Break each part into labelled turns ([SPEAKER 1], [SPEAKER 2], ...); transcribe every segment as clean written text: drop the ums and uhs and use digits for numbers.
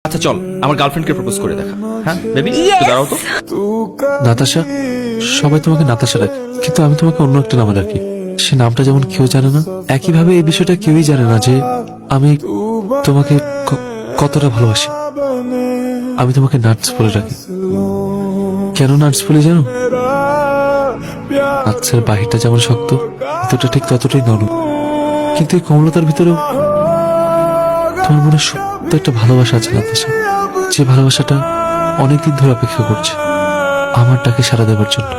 [SPEAKER 1] আচ্ছা চল আমার গার্লফ্রেন্ডকে প্রপোজ করে দেখা। হ্যাঁ বেবি একটু দাঁড়াও তো।
[SPEAKER 2] নাতাশা, সবাই তোমাকে নাতাশা ডাকে, কিন্তু আমি তোমাকে অন্য একটা নামে ডাকি। সে নামটা যেমন কেউ জানে না, একইভাবে এই বিষয়টা কেউই জানে না যে আমি তোমাকে কতটা ভালোবাসি। আমি তোমাকে নাটস বলে ডাকি। কেন নাটস বলে জানো? নাটসের বাহিরটা যেমন শক্ত, ভিতরটা ঠিক ততটাই নরম। কিন্তু এই কোমলতার ভিতরেও তোমার মনে সত্য একটা ভালোবাসা আছে নাতাশা, যে ভালোবাসাটা অনেকদিন ধরে অপেক্ষা করছে আমার ডাকে সাড়া দেবার জন্য।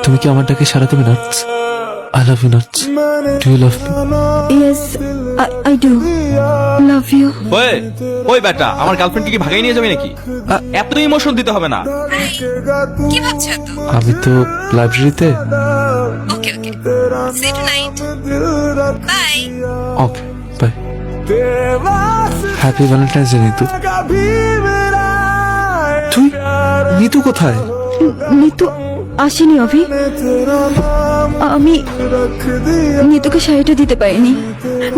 [SPEAKER 2] তুমি কি আমার ডাকে সাড়া দেবে nuts? I love you nuts. Do you love me?
[SPEAKER 3] Yes, I do. Love you.
[SPEAKER 1] ওই ওই বেটা, আমার গার্লফ্রেন্ডকে কি ভাগাই নিয়ে যাবে নাকি? এত ইমোশন দিতে হবে না।
[SPEAKER 4] কি ভাবছো তো?
[SPEAKER 2] আমি তো লাইব্রেরিতে।
[SPEAKER 4] Okay okay, see you tonight, bye.
[SPEAKER 2] Okay bye. Happy Valentine's day Nitu. তুই নিতু কোথায়?
[SPEAKER 3] নিতু আসেনি অভি। আমি নিতুকে শাড়িটা দিতে পারিনি।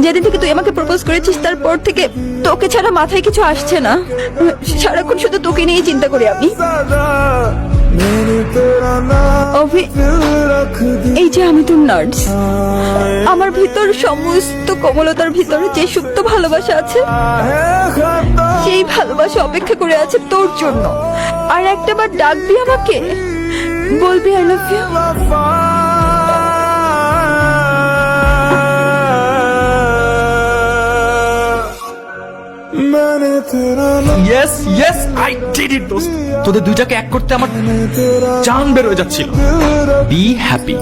[SPEAKER 3] যেদিন থেকে তুই আমাকে প্রপোজ করেছিস তারপর থেকে তোকে ছাড়া মাথায় কিছু আসছে না। সারাক্ষণ শুধু তোকে নিয়ে চিন্তা করি আমি। অভি, এই যে আমি তোর নার্স, আমার ভিতর সমস্ত কোমলতার ভিতরে যে সুপ্ত ভালোবাসা আছে, সেই ভালোবাসা অপেক্ষা করে আছে তোর জন্য। আর একটা বার ডাকবি আমাকে, বলবি I love you.
[SPEAKER 1] Yes yes I did it দোস্ত। তোদের দুইটাকে এক করতে আমার জান বের হয়ে যাচ্ছিল। Be happy.